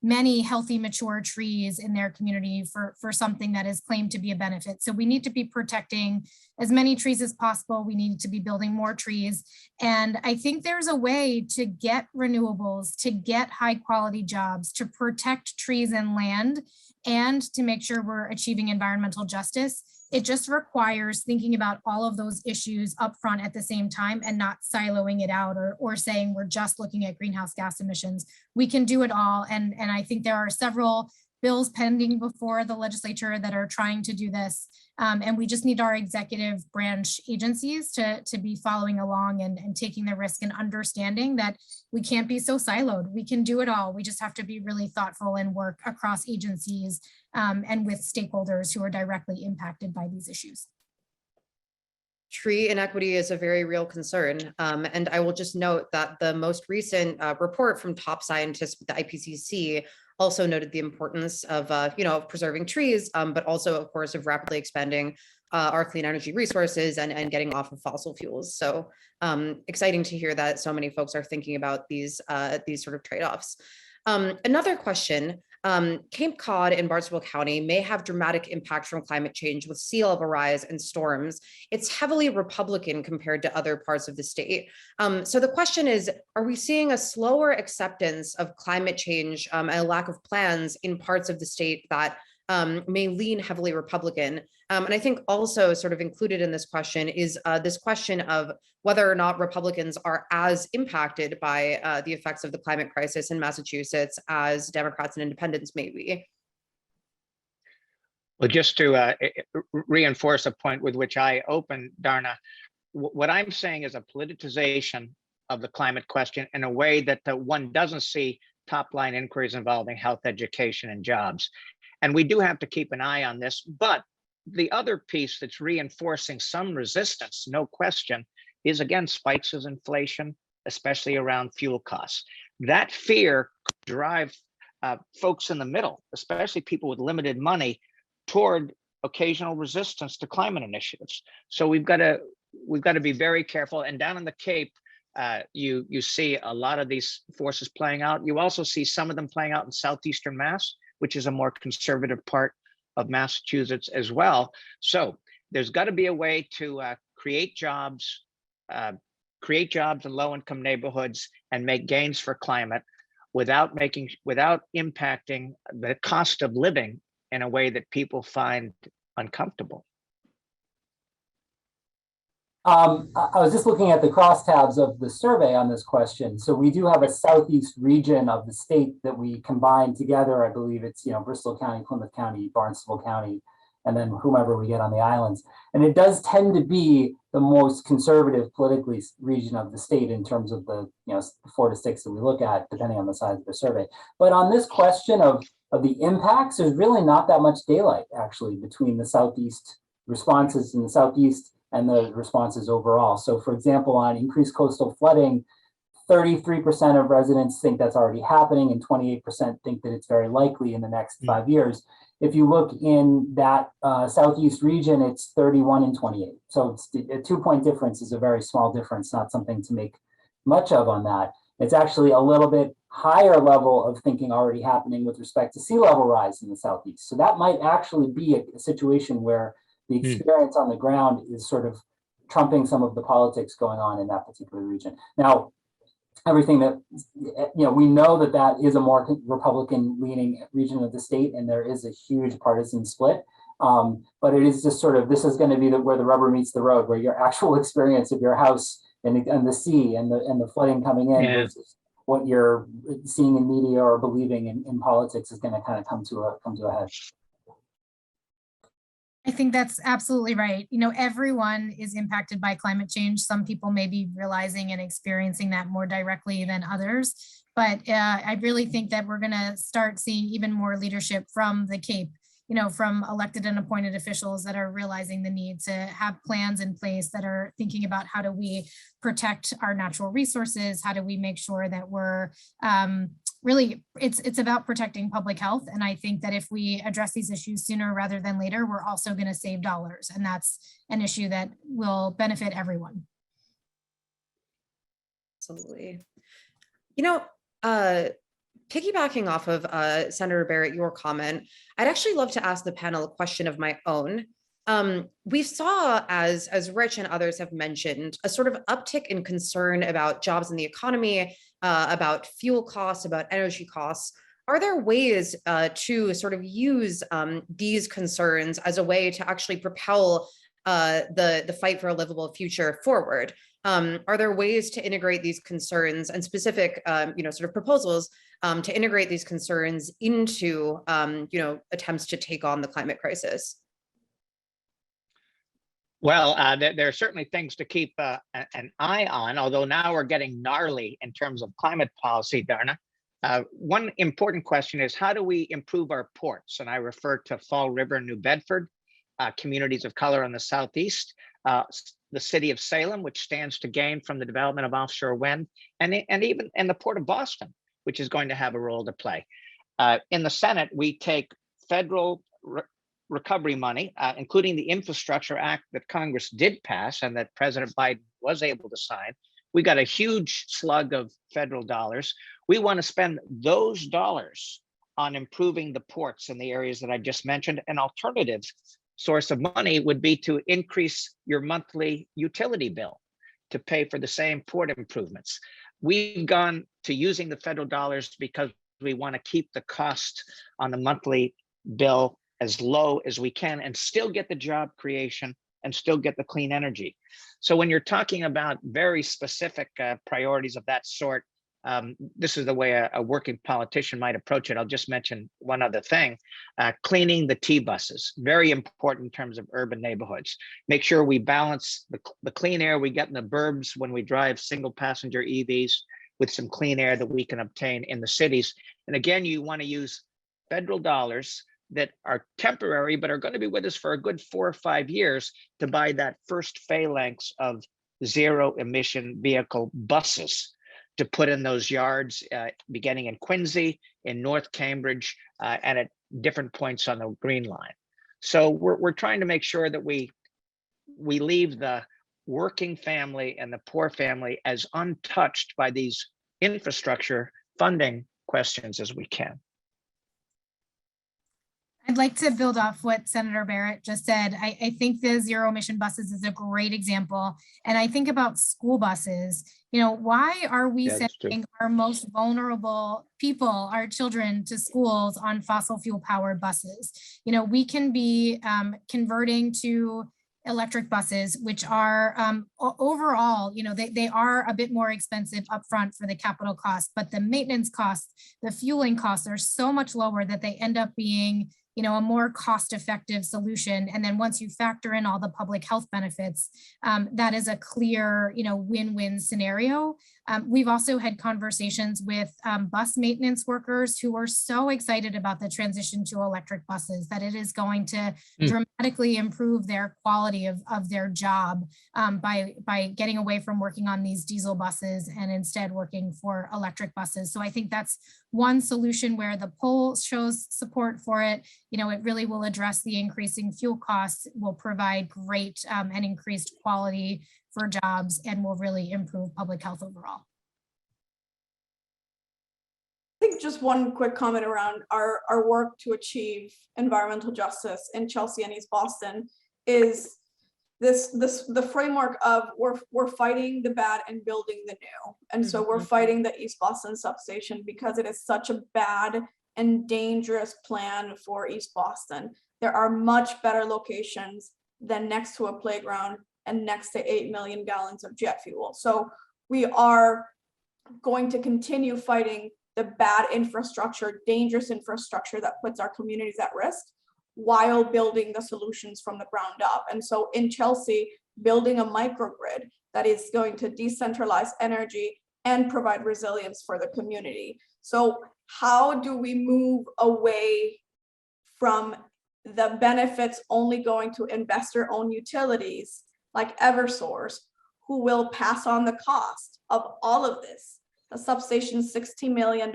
many healthy mature trees in their community for something that is claimed to be a benefit. So we need to be protecting as many trees as possible. We need to be building more trees. And I think there's a way to get renewables, to get high quality jobs, to protect trees and land, and to make sure we're achieving environmental justice. It just requires thinking about all of those issues up front at the same time and not siloing it out or saying we're just looking at greenhouse gas emissions. We can do it all. And I think there are several bills pending before the legislature that are trying to do this. And we just need our executive branch agencies to be following along and taking the risk and understanding that we can't be so siloed. We can do it all. We just have to be really thoughtful and work across agencies and with stakeholders who are directly impacted by these issues. Tree inequity is a very real concern. And I will just note that the most recent report from top scientists with the IPCC also noted the importance of, preserving trees, but also, of course, of rapidly expanding our clean energy resources and getting off of fossil fuels. So exciting to hear that so many folks are thinking about these sort of trade-offs. Another question, Cape Cod in Barnstable County may have dramatic impact from climate change with sea level rise and storms. It's heavily Republican compared to other parts of the state. So the question is, are we seeing a slower acceptance of climate change and a lack of plans in parts of the state that may lean heavily Republican? And I think also sort of included in this question is this question of whether or not Republicans are as impacted by the effects of the climate crisis in Massachusetts as Democrats and independents may be. Well, just to reinforce a point with which I opened, Darna, what I'm saying is a politicization of the climate question in a way that one doesn't see top-line inquiries involving health, education, and jobs. And we do have to keep an eye on this, but the other piece that's reinforcing some resistance, no question, is again spikes of inflation, especially around fuel costs. That fear could drive folks in the middle, especially people with limited money, toward occasional resistance to climate initiatives. So we've got to be very careful. And down in the Cape, you see a lot of these forces playing out. You also see some of them playing out in southeastern Mass, which is a more conservative part of Massachusetts as well. So there's got to be a way to create jobs in low-income neighborhoods and make gains for climate without impacting the cost of living in a way that people find uncomfortable. I was just looking at the crosstabs of the survey on this question. So we do have a southeast region of the state that we combine together. I believe it's, Bristol County, Plymouth County, Barnstable County, and then whomever we get on the islands. And it does tend to be the most conservative politically region of the state in terms of the 4 to 6 that we look at, depending on the size of the survey. But on this question of of the impacts, there's really not that much daylight actually between the Southeast responses in the Southeast and the responses overall. So for example, on increased coastal flooding, 33% of residents think that's already happening and 28% think that it's very likely in the next 5 years. If you look in that Southeast region, it's 31 and 28. So it's a 2-point difference is a very small difference, not something to make much of on that. It's actually a little bit higher level of thinking already happening with respect to sea level rise in the Southeast. So that might actually be a situation where the experience on the ground is sort of trumping some of the politics going on in that particular region. Now, everything that, we know that that is a more Republican leaning region of the state, and there is a huge partisan split. But it is just sort of, this is going to be where the rubber meets the road, where your actual experience of your house and the sea and the flooding coming in versus what you're seeing in media or believing in politics is going to kind of come to a head. I think that's absolutely right. Everyone is impacted by climate change. Some people may be realizing and experiencing that more directly than others. But I really think that we're going to start seeing even more leadership from the Cape, from elected and appointed officials that are realizing the need to have plans in place that are thinking about how do we protect our natural resources? How do we make sure that we're really, it's about protecting public health. And I think that if we address these issues sooner rather than later, we're also going to save dollars. And that's an issue that will benefit everyone. Absolutely. Piggybacking off of Senator Barrett, your comment, I'd actually love to ask the panel a question of my own. We saw, as Rich and others have mentioned, a sort of uptick in concern about jobs in the economy, about fuel costs, about energy costs. Are there ways to sort of use these concerns as a way to actually propel the fight for a livable future forward? Are there ways to integrate these concerns and specific, sort of proposals to integrate these concerns into, attempts to take on the climate crisis? Well, there are certainly things to keep an eye on, although now we're getting gnarly in terms of climate policy, Darna. One important question is, how do we improve our ports? And I refer to Fall River, New Bedford, communities of color in the Southeast, the city of Salem, which stands to gain from the development of offshore wind, and even in the Port of Boston, which is going to have a role to play. In the Senate, we take federal recovery money, including the Infrastructure Act that Congress did pass and that President Biden was able to sign. We got a huge slug of federal dollars. We want to spend those dollars on improving the ports in the areas that I just mentioned. An alternative source of money would be to increase your monthly utility bill to pay for the same port improvements. We've gone to using the federal dollars because we want to keep the cost on the monthly bill as low as we can and still get the job creation and still get the clean energy. So when you're talking about very specific priorities of that sort, this is the way a working politician might approach it. I'll just mention one other thing. Cleaning the T-buses, very important in terms of urban neighborhoods. Make sure we balance the clean air we get in the burbs when we drive single passenger EVs with some clean air that we can obtain in the cities. And again, you want to use federal dollars that are temporary, but are going to be with us for a good 4 or 5 years to buy that first phalanx of zero emission vehicle buses to put in those yards, beginning in Quincy, in North Cambridge, and at different points on the Green Line. So we're trying to make sure that we leave the working family and the poor family as untouched by these infrastructure funding questions as we can. I'd like to build off what Senator Barrett just said. I think the zero emission buses is a great example. And I think about school buses. Why are we sending our most vulnerable people, our children, to schools on fossil fuel powered buses? We can be converting to electric buses, which are overall, they are a bit more expensive upfront for the capital cost, but the maintenance costs, the fueling costs are so much lower that they end up being a more cost-effective solution. And then once you factor in all the public health benefits, that is a clear, win-win scenario. We've also had conversations with bus maintenance workers who are so excited about the transition to electric buses that it is going to dramatically improve their quality of their job by getting away from working on these diesel buses and instead working for electric buses. So I think that's one solution where the poll shows support for it. It really will address the increasing fuel costs, will provide great and increased quality for jobs, and will really improve public health overall. I think just one quick comment around our work to achieve environmental justice in Chelsea and East Boston is the framework of we're fighting the bad and building the new. And so we're fighting the East Boston substation because it is such a bad and dangerous plan for East Boston. There are much better locations than next to a playground and next to 8 million gallons of jet fuel. So we are going to continue fighting the bad infrastructure, dangerous infrastructure that puts our communities at risk while building the solutions from the ground up. And so in Chelsea, building a microgrid that is going to decentralize energy and provide resilience for the community. So how do we move away from the benefits only going to investor-owned utilities like Eversource, who will pass on the cost of all of this, the substation, $60 million,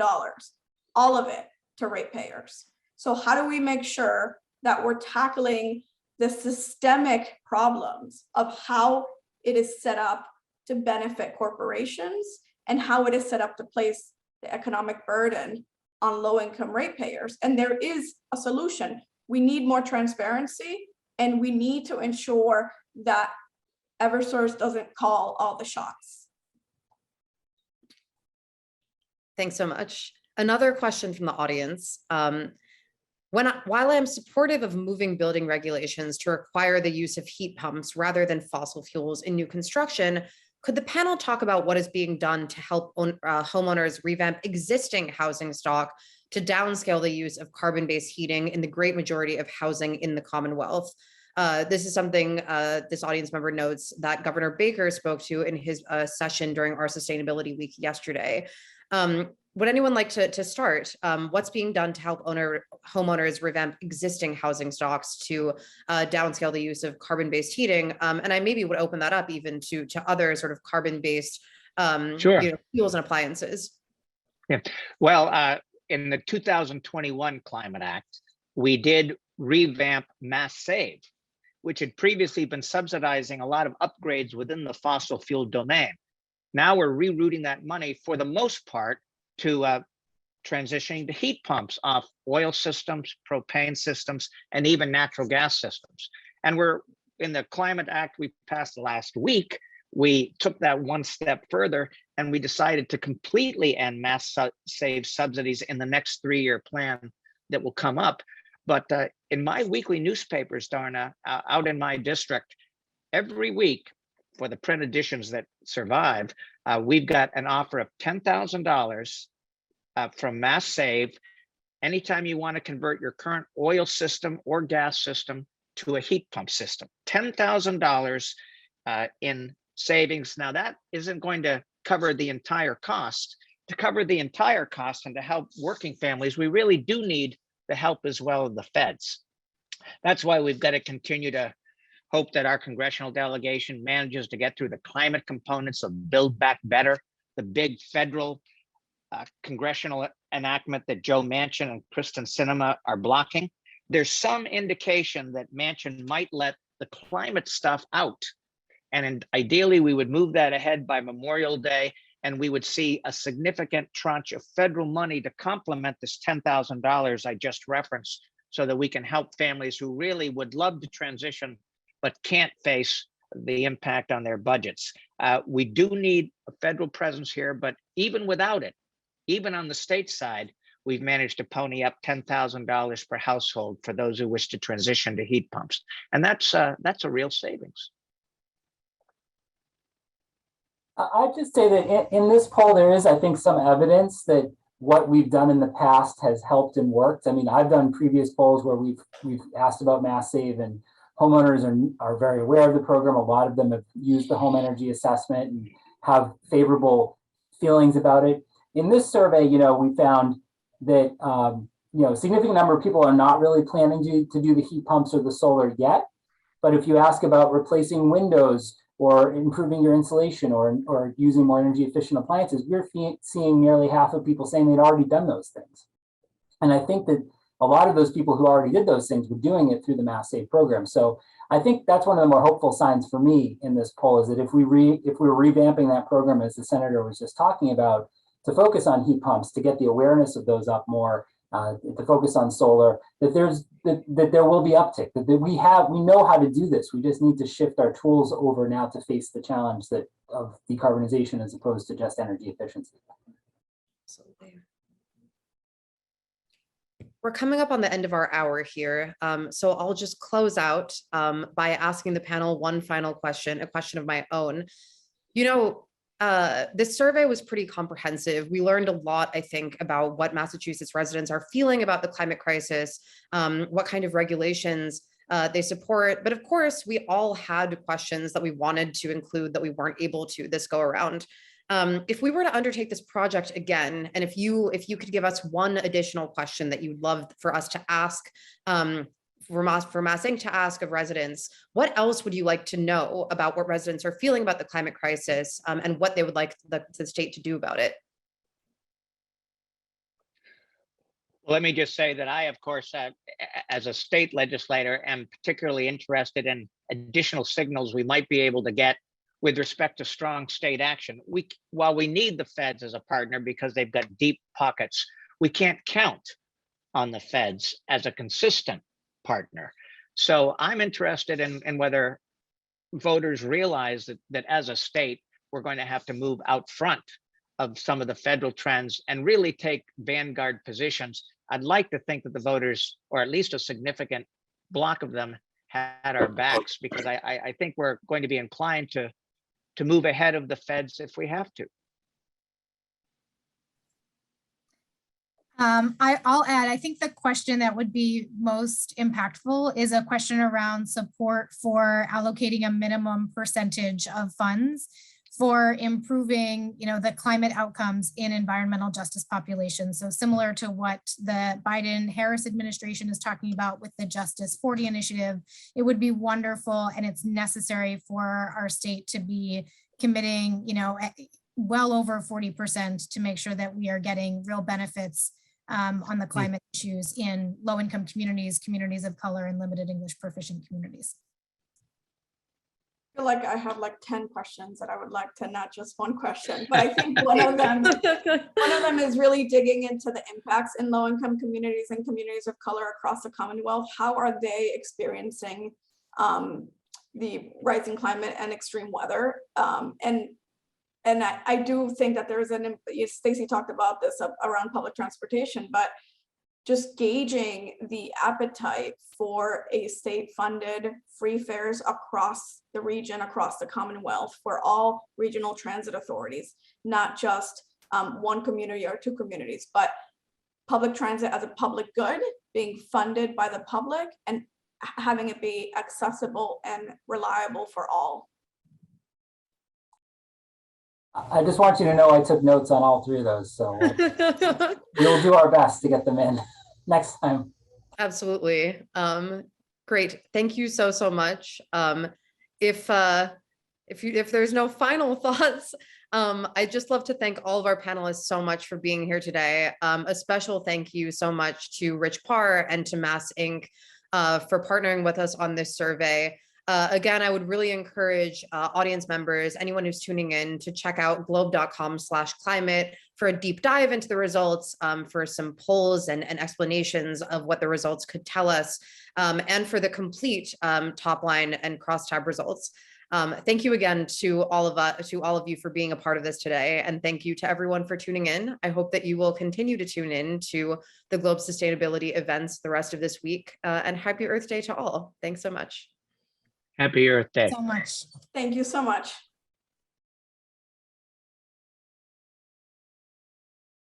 all of it to ratepayers. So how do we make sure that we're tackling the systemic problems of how it is set up to benefit corporations and how it is set up to place the economic burden on low-income ratepayers? And there is a solution. We need more transparency, and we need to ensure that Eversource doesn't call all the shots. Thanks so much. Another question from the audience. While I'm supportive of moving building regulations to require the use of heat pumps rather than fossil fuels in new construction, could the panel talk about what is being done to help homeowners revamp existing housing stock to downscale the use of carbon-based heating in the great majority of housing in the Commonwealth? This is something this audience member notes that Governor Baker spoke to in his session during our Sustainability Week yesterday. Would anyone like to start? What's being done to help homeowners revamp existing housing stocks to downscale the use of carbon-based heating? And I maybe would open that up even to other sort of carbon-based fuels and appliances. Yeah. Well, in the 2021 Climate Act, we did revamp Mass Save, which had previously been subsidizing a lot of upgrades within the fossil fuel domain. Now we're rerouting that money for the most part to transitioning to heat pumps off oil systems, propane systems, and even natural gas systems. And we're in the Climate Act we passed last week, we took that one step further and we decided to completely end Mass Save subsidies in the next 3-year plan that will come up. But in my weekly newspapers, Darna, out in my district, every week for the print editions that survive, we've got an offer of $10,000 from Mass Save anytime you want to convert your current oil system or gas system to a heat pump system. $10,000 in savings. Now that isn't going to cover the entire cost. To cover the entire cost and to help working families, we really do need the help as well of the feds. That's why we've got to continue to hope that our congressional delegation manages to get through the climate components of Build Back Better, the big federal congressional enactment that Joe Manchin and Kristen Sinema are blocking. There's some indication that Manchin might let the climate stuff out. And ideally, we would move that ahead by Memorial Day, and we would see a significant tranche of federal money to complement this $10,000 I just referenced, so that we can help families who really would love to transition but can't face the impact on their budgets. We do need a federal presence here, but even without it, even on the state side, we've managed to pony up $10,000 per household for those who wish to transition to heat pumps. And that's a real savings. I'd just say that in this poll, there is, I think, some evidence that what we've done in the past has helped and worked. I mean, I've done previous polls where we've asked about Mass Save, and homeowners are very aware of the program. A lot of them have used the home energy assessment and have favorable feelings about it. In this survey, we found that a significant number of people are not really planning to do the heat pumps or the solar yet. But if you ask about replacing windows or improving your insulation or using more energy efficient appliances, we're seeing nearly half of people saying they'd already done those things. And I think that a lot of those people who already did those things were doing it through the Mass Save program. So I think that's one of the more hopeful signs for me in this poll, is that if we were revamping that program, as the senator was just talking about, to focus on heat pumps, to get the awareness of those up more, to focus on solar, that there will be uptick, that we know how to do this. We just need to shift our tools over now to face the challenge of decarbonization as opposed to just energy efficiency. Absolutely. We're coming up on the end of our hour here, so I'll just close out by asking the panel one final question, a question of my own. This survey was pretty comprehensive. We learned a lot, I think, about what Massachusetts residents are feeling about the climate crisis, what kind of regulations they support. But of course, we all had questions that we wanted to include that we weren't able to this go around. If we were to undertake this project again, and if you could give us one additional question that you'd love for us to ask, for Mass Inc. to ask of residents, what else would you like to know about what residents are feeling about the climate crisis, and what they would like the state to do about it? Well, let me just say that I, of course, as a state legislator, am particularly interested in additional signals we might be able to get with respect to strong state action. While we need the feds as a partner because they've got deep pockets, we can't count on the feds as a consistent partner. So I'm interested in whether voters realize that as a state, we're going to have to move out front of some of the federal trends and really take vanguard positions. I'd like to think that the voters, or at least a significant block of them, had our backs, because I think we're going to be inclined to move ahead of the feds if we have to. I'll add, I think the question that would be most impactful is a question around support for allocating a minimum percentage of funds for improving, the climate outcomes in environmental justice populations. So similar to what the Biden-Harris administration is talking about with the Justice 40 initiative, it would be wonderful, and it's necessary for our state to be committing, well over 40% to make sure that we are getting real benefits on the climate issues in low-income communities, communities of color, and limited English proficient communities. I feel like I have like 10 questions that I would like to, not just one question, but I think one of them is really digging into the impacts in low-income communities and communities of color across the Commonwealth. How are they experiencing the rising climate and extreme weather? And I do think that there's Stacey talked about this around public transportation, but just gauging the appetite for a state-funded free fares across the region, across the Commonwealth, for all regional transit authorities, not just one community or two communities, but public transit as a public good, being funded by the public and having it be accessible and reliable for all. I just want you to know I took notes on all three of those, so we'll do our best to get them in next time. Absolutely. Great. Thank you so much. If there's no final thoughts, I'd just love to thank all of our panelists so much for being here today. A special thank you so much to Rich Parr and to Mass Inc. For partnering with us on this survey. Again, I would really encourage audience members, anyone who's tuning in, to check out globe.com/climate for a deep dive into the results, for some polls and explanations of what the results could tell us, and for the complete top line and crosstab results. Thank you again to all of you for being a part of this today, and thank you to everyone for tuning in. I hope that you will continue to tune in to the Globe Sustainability events the rest of this week, and happy Earth Day to all. Thanks so much. Happy Earth Day. So much. Thank you so much.